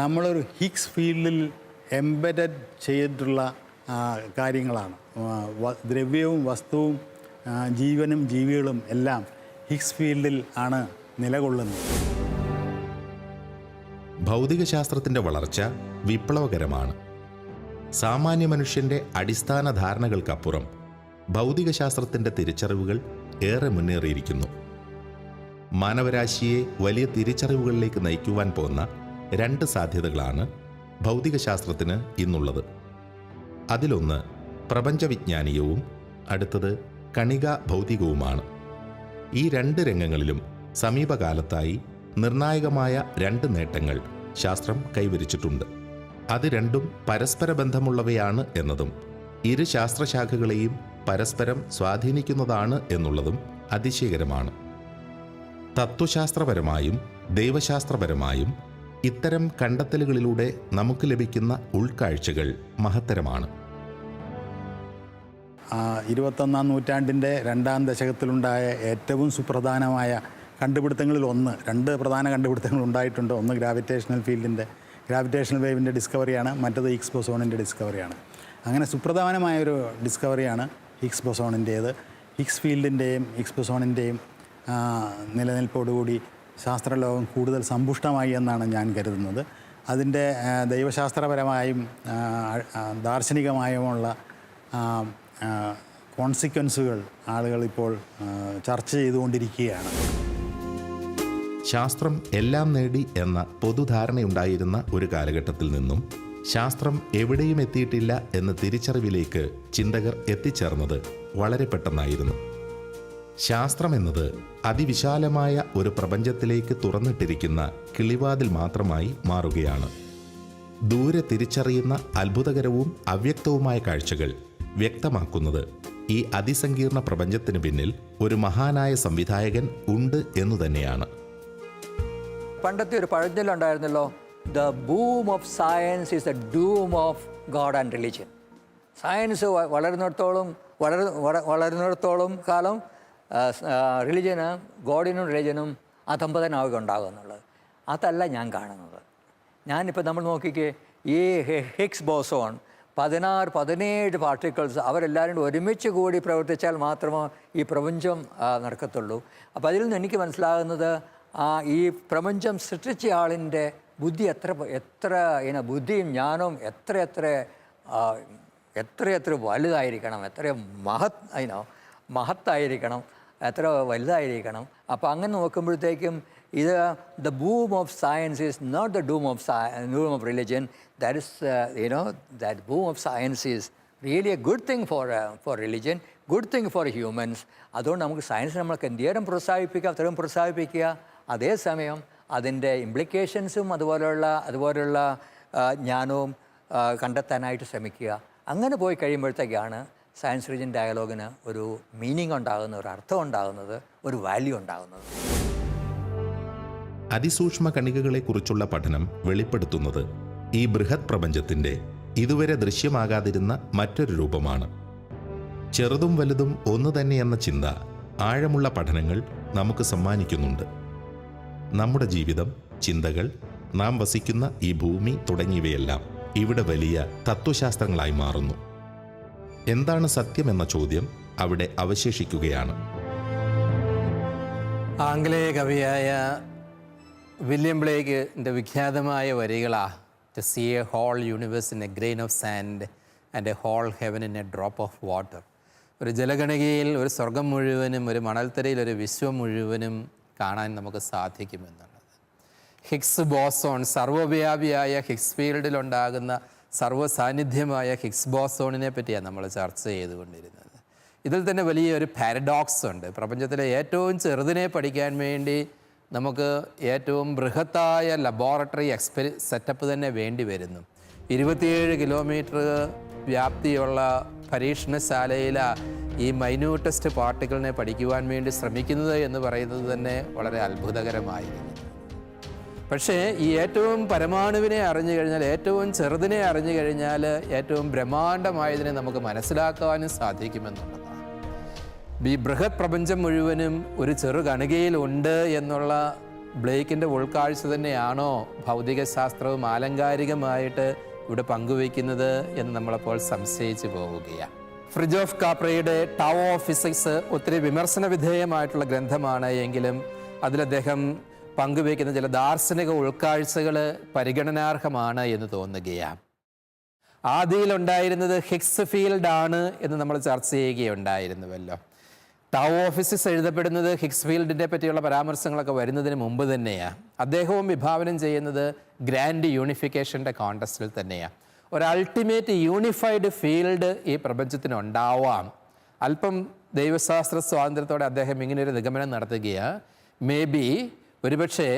നമ്മളൊരു ഹിഗ്സ് ഫീൽഡിൽ എംബഡഡ് ചെയ്തിട്ടുള്ള കാര്യങ്ങളാണ്. ദ്രവ്യവും വസ്തുവും ജീവനും ജീവികളും എല്ലാം ഹിഗ്സ് ഫീൽഡിൽ ആണ് നിലകൊള്ളുന്നത്. ഭൗതികശാസ്ത്രത്തിൻ്റെ വളർച്ച വിപ്ലവകരമാണ്. സാമാന്യ മനുഷ്യൻ്റെ അടിസ്ഥാന ധാരണകൾക്കപ്പുറം ഭൗതികശാസ്ത്രത്തിൻ്റെ തിരിച്ചറിവുകൾ ഏറെ മുന്നേറിയിരിക്കുന്നു. മാനവരാശിയെ വലിയ തിരിച്ചറിവുകളിലേക്ക് നയിക്കുവാൻ പോകുന്ന 2 സാധ്യതകളാണ് ഭൗതികശാസ്ത്രത്തിന് ഇന്നുള്ളത്. അതിലൊന്ന് പ്രപഞ്ചവിജ്ഞാനീയവും അടുത്തത് കണികാ ഭൗതികവുമാണ്. ഈ 2 രംഗങ്ങളിലും സമീപകാലത്തായി നിർണായകമായ 2 നേട്ടങ്ങൾ ശാസ്ത്രം കൈവരിച്ചിട്ടുണ്ട്. അത് രണ്ടും പരസ്പര ബന്ധമുള്ളവയാണ് എന്നതും ഇരു ശാസ്ത്രശാഖകളെയും പരസ്പരം സ്വാധീനിക്കുന്നതാണ് എന്നുള്ളതും അതിശയകരമാണ്. തത്വശാസ്ത്രപരമായും ദൈവശാസ്ത്രപരമായും ഇത്തരം കണ്ടെത്തലുകളിലൂടെ നമുക്ക് ലഭിക്കുന്ന ഉൾക്കാഴ്ചകൾ മഹത്തരമാണ്. 21ാം നൂറ്റാണ്ടിൻ്റെ 2ാം ദശകത്തിലുണ്ടായ ഏറ്റവും സുപ്രധാനമായ കണ്ടുപിടുത്തങ്ങളിൽ ഒന്ന്, 2 പ്രധാന കണ്ടുപിടുത്തങ്ങൾ ഉണ്ടായിട്ടുണ്ട്. ഒന്ന് ഗ്രാവിറ്റേഷണൽ വേവിൻ്റെ ഡിസ്കവറിയാണ്, മറ്റത് ഹിഗ്സ് ബോസോണിൻ്റെ ഡിസ്കവറിയാണ്. അങ്ങനെ സുപ്രധാനമായൊരു ഡിസ്കവറിയാണ് ഹിഗ്സ് ബോസോണിൻ്റേത്. ഹിഗ്സ് ഫീൽഡിൻ്റെയും ഹിഗ്സ് ബോസോണിൻ്റെയും നിലനിൽപ്പോടുകൂടി ശാസ്ത്രലോകം കൂടുതൽ സമ്പുഷ്ടമായി എന്നാണ് ഞാൻ കരുതുന്നത്. അതിൻ്റെ ദൈവശാസ്ത്രപരമായും ദാർശനികമായുമുള്ള കോൺസിക്വൻസുകൾ ആളുകൾ ഇപ്പോൾ ചർച്ച ചെയ്തുകൊണ്ടിരിക്കുകയാണ്. ശാസ്ത്രം എല്ലാം നേടി എന്ന പൊതുധാരണയുണ്ടായിരുന്ന ഒരു കാലഘട്ടത്തിൽ നിന്നും ശാസ്ത്രം എവിടെയും എത്തിയിട്ടില്ല എന്ന തിരിച്ചറിവിലേക്ക് ചിന്തകർ എത്തിച്ചേർന്നത് വളരെ പെട്ടെന്നായിരുന്നു. ശാസ്ത്രമെന്നത് അതിവിശാലമായ ഒരു പ്രപഞ്ചത്തിലേക്ക് തുറന്നിട്ടിരിക്കുന്ന കിളിവാതിൽ മാത്രമായി മാറുകയാണ്. ദൂരെ തിരിച്ചറിയുന്ന അത്ഭുതകരവും അവ്യക്തവുമായ കാഴ്ചകൾ വ്യക്തമാക്കുന്നത് ഈ അതിസങ്കീർണ പ്രപഞ്ചത്തിന് പിന്നിൽ ഒരു മഹാനായ സംവിധായകൻ ഉണ്ട് എന്നു തന്നെയാണ്. പണ്ടത്തെ ഒരു പഴഞ്ചൊല്ലുണ്ടായിരുന്നല്ലോ, the boom of science is the doom of God and religion. Science വളരുന്നിടത്തോളം കാലം റിലിജന്, ഗോഡിനും റിലിജനും അധംപതനാവുക ഉണ്ടാകുക എന്നുള്ളത്. അതല്ല ഞാൻ കാണുന്നത്. ഞാനിപ്പോൾ നമ്മൾ നോക്കിക്കേ, ഈ ഹിഗ്സ് ബോസോൺ 16-17 പാർട്ടിക്കിൾസ് അവരെല്ലാവരും ഒരുമിച്ച് കൂടി പ്രവർത്തിച്ചാൽ മാത്രമേ ഈ പ്രപഞ്ചം നടക്കത്തുള്ളൂ. അപ്പോൾ അതിൽ നിന്ന് എനിക്ക് മനസ്സിലാകുന്നത് ഈ പ്രപഞ്ചം സൃഷ്ടിച്ച ആളിൻ്റെ ബുദ്ധി എത്ര ബുദ്ധിയും ജ്ഞാനവും എത്ര വലുതായിരിക്കണം, എത്ര മഹത്തായിരിക്കണം, എത്ര വലുതായിരിക്കണം. അപ്പോൾ അങ്ങനെ നോക്കുമ്പോഴത്തേക്കും ഇത് the boom of science is not the doom of religion. That is that boom of science is really a good thing for religion, good thing for humans. അതുകൊണ്ട് നമുക്ക് സയൻസ് നമ്മൾക്ക് എന്തേരം അത്രയും പ്രോത്സാഹിപ്പിക്കുക. അതേസമയം അതിൻ്റെ ഇംപ്ലിക്കേഷൻസും അതുപോലുള്ള ജ്ഞാനവും കണ്ടെത്താനായിട്ട് ശ്രമിക്കുക. അങ്ങനെ പോയി കഴിയുമ്പോഴത്തേക്കാണ് സയൻസ് റിലിജൻ ഡയലോഗിന് ഒരു മീനിങ് ഉണ്ടാകുന്നത്, ഒരു അർത്ഥം ഉണ്ടാകുന്നത്, ഒരു വാല്യൂ ഉണ്ടാകുന്നത്. അതിസൂക്ഷ്മ കണികകളെക്കുറിച്ചുള്ള പഠനം വെളിപ്പെടുത്തുന്നത് ഈ ബൃഹത് പ്രപഞ്ചത്തിൻ്റെ ഇതുവരെ ദൃശ്യമാകാതിരുന്ന മറ്റൊരു രൂപമാണ്. ചെറുതും വലുതും ഒന്ന് തന്നെയെന്ന ചിന്ത ആഴമുള്ള പഠനങ്ങൾ നമുക്ക് സമ്മാനിക്കുന്നുണ്ട്. നമ്മുടെ ജീവിതം, ചിന്തകൾ, നാം വസിക്കുന്ന ഈ ഭൂമി തുടങ്ങിയവയെല്ലാം ഇവിടെ വലിയ തത്വശാസ്ത്രങ്ങളായി മാറുന്നു. എന്താണ് സത്യമെന്ന ചോദ്യം അവിടെ അവശേഷിക്കുകയാണ്. ആംഗലേയ കവിയായ വില്യം ബ്ലേക്കിൻ്റെ വിഖ്യാതമായ വരികളാ to see a whole universe in a grain of sand and a whole heaven in a drop of water. ഒരു ജലഗണികയിൽ ഒരു സ്വർഗം മുഴുവനും, ഒരു മണൽത്തരയിൽ ഒരു വിശ്വം മുഴുവനും കാണാൻ നമുക്ക് സാധിക്കുമെന്നുള്ളത്. ഹിഗ്സ് ബോസോൺ, സർവ്വവ്യാപിയായ ഹിഗ്സ് ഫീൽഡിലുണ്ടാകുന്ന സർവ്വസാന്നിധ്യമായ ഹിഗ്സ് ബോസോണിനെ പറ്റിയാണ് നമ്മൾ ചർച്ച ചെയ്തുകൊണ്ടിരുന്നത്. ഇതിൽ തന്നെ വലിയൊരു പാരഡോക്സ് ഉണ്ട്. പ്രപഞ്ചത്തിലെ ഏറ്റവും ചെറുതിനെ പഠിക്കാൻ വേണ്ടി നമുക്ക് ഏറ്റവും ബൃഹത്തായ ലബോറട്ടറി സെറ്റപ്പ് തന്നെ വേണ്ടി വരുന്നു. 27 കിലോമീറ്റർ വ്യാപ്തിയുള്ള പരീക്ഷണശാലയിൽ ഈ മൈന്യൂട്ടസ്റ്റ് പാർട്ടിക്കിളിനെ പഠിക്കുവാൻ വേണ്ടി ശ്രമിക്കുന്നത് എന്ന് പറയുന്നത് തന്നെ വളരെ അത്ഭുതകരമായിരുന്നു. പക്ഷേ ഈ ഏറ്റവും പരമാണുവിനെ അറിഞ്ഞു കഴിഞ്ഞാൽ, ഏറ്റവും ചെറുതിനെ അറിഞ്ഞു കഴിഞ്ഞാൽ ഏറ്റവും ബ്രഹ്മാണ്ഡമായതിനെ നമുക്ക് മനസ്സിലാക്കാനും സാധിക്കുമെന്നുള്ളതാണ്. ഈ ബൃഹത് പ്രപഞ്ചം മുഴുവനും ഒരു ചെറു കണികയിലുണ്ട് എന്നുള്ള ബ്ലേക്കിൻ്റെ ഉൾക്കാഴ്ച തന്നെയാണോ ഭൗതികശാസ്ത്രവും ആലങ്കാരികമായിട്ട് ഇവിടെ പങ്കുവയ്ക്കുന്നത് എന്ന് നമ്മളപ്പോൾ സംശയിച്ചു പോവുകയാണ്. ഫ്രിജോഫ് കാപ്രയുടെ ടൗ ഓഫ് ഫിസിക്സ് ഒത്തിരി വിമർശന വിധേയമായിട്ടുള്ള ഗ്രന്ഥമാണ്. എങ്കിലും അതിൽ അദ്ദേഹം പങ്കുവയ്ക്കുന്ന ചില ദാർശനിക ഉൾക്കാഴ്ചകൾ പരിഗണനാർഹമാണ് എന്ന് തോന്നുകയാണ്. ആദിയിലുണ്ടായിരുന്നത് ഹിഗ്സ് ഫീൽഡ് ആണ് എന്ന് നമ്മൾ ചർച്ച ചെയ്യുകയുണ്ടായിരുന്നുവല്ലോ. ടൗ ഓഫ് ഫിസിക്സ് എഴുതപ്പെടുന്നത് ഹിഗ്സ് ഫീൽഡിനെ പറ്റിയുള്ള പരാമർശങ്ങളൊക്കെ വരുന്നതിന് മുമ്പ് തന്നെയാണ്. അദ്ദേഹവും വിഭാവനം ചെയ്യുന്നത് ഗ്രാൻഡ് യൂണിഫിക്കേഷൻ്റെ കോണ്ടസ്റ്റിൽ തന്നെയാണ്. ഒരു അൾട്ടിമേറ്റ് യൂണിഫൈഡ് ഫീൽഡ് ഈ പ്രപഞ്ചത്തിനുണ്ടാവാം. അല്പം ദൈവശാസ്ത്ര സ്വാതന്ത്ര്യത്തോടെ അദ്ദേഹം ഇങ്ങനെയൊരു നിഗമനം നടത്തുകയാണ്. മേ ബി ഒരുപക്ഷെ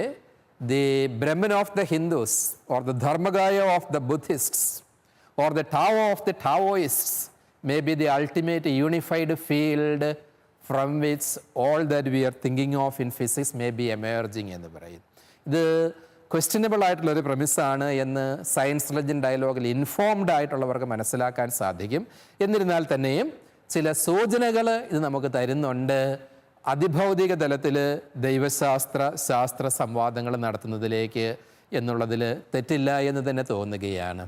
the Brahman of the Hindus or the Dharmakaya of the Buddhists or the Tao of the Taoists may be the ultimate unified field from which all that we are thinking of in physics may be emerging എന്ന് പറയും. ഇത് questionable ആയിട്ടുള്ളൊരു പ്രമിസാണ് എന്ന് science legend ഡയലോഗിൽ informed ആയിട്ടുള്ളവർക്ക് മനസ്സിലാക്കാൻ സാധിക്കും. എന്നിരുന്നാൽ തന്നെയും ചില സൂചനകൾ ഇത് നമുക്ക് തരുന്നുണ്ട്. അതിഭൗതിക തലത്തിൽ ശാസ്ത്ര സംവാദങ്ങൾ നടത്തുന്നതിലേക്ക് എന്നുള്ളതിൽ തെറ്റില്ല എന്ന് തന്നെ തോന്നുകയാണ്.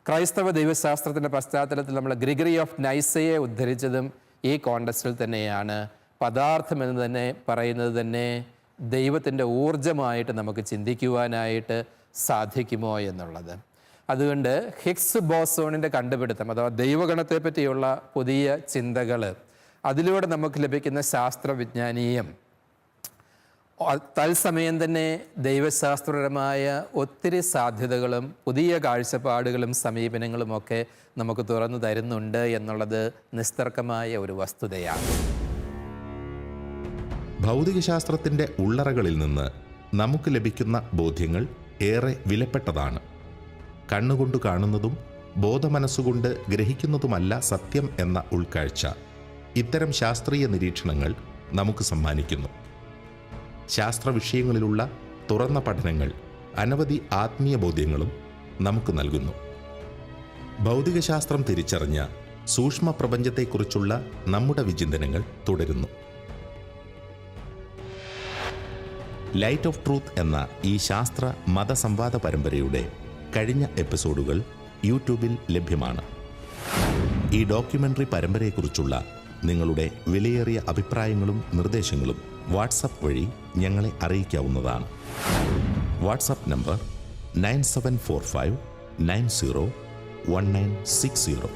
ക്രൈസ്തവ ദൈവശാസ്ത്രത്തിൻ്റെ പശ്ചാത്തലത്തിൽ നമ്മൾ ഗ്രിഗറി ഓഫ് നൈസയെ ഉദ്ധരിച്ചതും ഈ കോണ്ടസ്റ്റിൽ തന്നെയാണ്. പദാർത്ഥം എന്ന് തന്നെ പറയുന്നത് തന്നെ ദൈവത്തിൻ്റെ ഊർജമായിട്ട് നമുക്ക് ചിന്തിക്കുവാനായിട്ട് സാധിക്കുമോ എന്നുള്ളത്. അതുകൊണ്ട് ഹിഗ്സ് ബോസോണിൻ്റെ കണ്ടുപിടുത്തം അഥവാ ദൈവഗണത്തെ പറ്റിയുള്ള പുതിയ ചിന്തകൾ, അതിലൂടെ നമുക്ക് ലഭിക്കുന്ന ശാസ്ത്രവിജ്ഞാനീയം, തത്സമയം തന്നെ ദൈവശാസ്ത്രപരമായ ഒത്തിരി സാധ്യതകളും പുതിയ കാഴ്ചപ്പാടുകളും സമീപനങ്ങളുമൊക്കെ നമുക്ക് തുറന്നു തരുന്നുണ്ട് എന്നുള്ളത് നിസ്തർക്കമായ ഒരു വസ്തുതയാണ്. ഭൗതികശാസ്ത്രത്തിൻ്റെ ഉള്ളറകളിൽ നിന്ന് നമുക്ക് ലഭിക്കുന്ന ബോധ്യങ്ങൾ ഏറെ വിലപ്പെട്ടതാണ്. കണ്ണുകൊണ്ട് കാണുന്നതും ബോധമനസ്സുകൊണ്ട് ഗ്രഹിക്കുന്നതുമല്ല സത്യം എന്ന ഉൾക്കാഴ്ച ഇത്തരം ശാസ്ത്രീയ നിരീക്ഷണങ്ങൾ നമുക്ക് സമ്മാനിക്കുന്നു. ശാസ്ത്ര വിഷയങ്ങളിലുള്ള തുറന്ന പഠനങ്ങൾ അനവധി ആത്മീയ ബോധ്യങ്ങളും നമുക്ക് നൽകുന്നു. ഭൗതികശാസ്ത്രം തിരിച്ചറിഞ്ഞ സൂക്ഷ്മ പ്രപഞ്ചത്തെക്കുറിച്ചുള്ള നമ്മുടെ വിചിന്തനങ്ങൾ തുടരുന്നു. ലൈറ്റ് ഓഫ് ട്രൂത്ത് എന്ന ഈ ശാസ്ത്ര മതസംവാദ പരമ്പരയുടെ കഴിഞ്ഞ എപ്പിസോഡുകൾ യൂട്യൂബിൽ ലഭ്യമാണ്. ഈ ഡോക്യുമെൻ്ററി പരമ്പരയെക്കുറിച്ചുള്ള നിങ്ങളുടെ വിലയേറിയ അഭിപ്രായങ്ങളും നിർദ്ദേശങ്ങളും വാട്സപ്പ് വഴി ഞങ്ങളെ അറിയിക്കാവുന്നതാണ്. WhatsApp number 9745901960.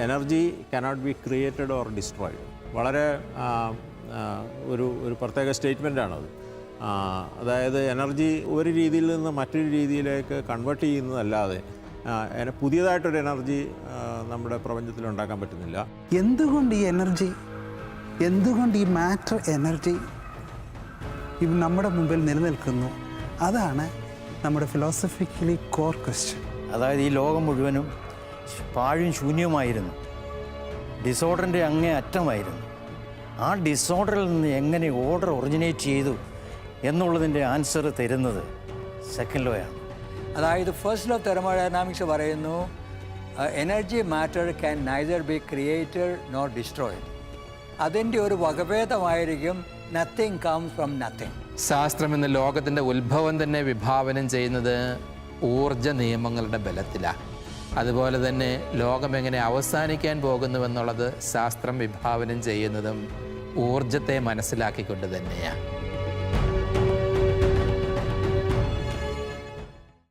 Energy cannot be created or destroyed. വളരെ ഒരു പ്രത്യേക സ്റ്റേറ്റ്മെൻറ്റാണത്. അതായത് എനർജി ഒരു രീതിയിൽ നിന്ന് മറ്റൊരു രീതിയിലേക്ക് കൺവേർട്ട് ചെയ്യുന്നതല്ലാതെ പുതിയതായിട്ടൊരു എനർജി നമ്മുടെ പ്രപഞ്ചത്തിൽ ഉണ്ടാക്കാൻ പറ്റുന്നില്ല. എന്തുകൊണ്ട് ഈ മാറ്റർ എനർജി നമ്മുടെ മുമ്പിൽ നിലനിൽക്കുന്നു? അതാണ് നമ്മുടെ ഫിലോസഫിക്കലി കോർ ക്വസ്റ്റ്യൻ. അതായത് ഈ ലോകം മുഴുവനും പാഴും ശൂന്യവുമായിരുന്നു. ഡിസോർഡറിൻ്റെ അങ്ങേ അറ്റമായിരുന്നു. ആ ഡിസോർഡറിൽ നിന്ന് എങ്ങനെ ഓർഡർ ഒറിജിനേറ്റ് ചെയ്തു എന്നുള്ളതിൻ്റെ ആൻസർ തരുന്നത് സെക്കൻഡ് ലോയാണ്. അതായത് ഫസ്റ്റ് ലോ തെർമോഡൈനാമിക്സ് പറയുന്നു energy matter can neither be created nor destroyed. അതിൻ്റെ ഒരു വകഭേദമായിരിക്കും നത്തിങ് കംസ് ഫ്രം നത്തിങ്. ശാസ്ത്രം ഇന്ന് ലോകത്തിൻ്റെ ഉത്ഭവം തന്നെ വിഭാവനം ചെയ്യുന്നത് ഊർജ നിയമങ്ങളുടെ ബലത്തിലാണ്. അതുപോലെ തന്നെ ലോകം എങ്ങനെ അവസാനിക്കാൻ പോകുന്നുവെന്നുള്ളത് ശാസ്ത്രം വിഭാവനം ചെയ്യുന്നതും ഊർജത്തെ മനസ്സിലാക്കിക്കൊണ്ട് തന്നെയാണ്.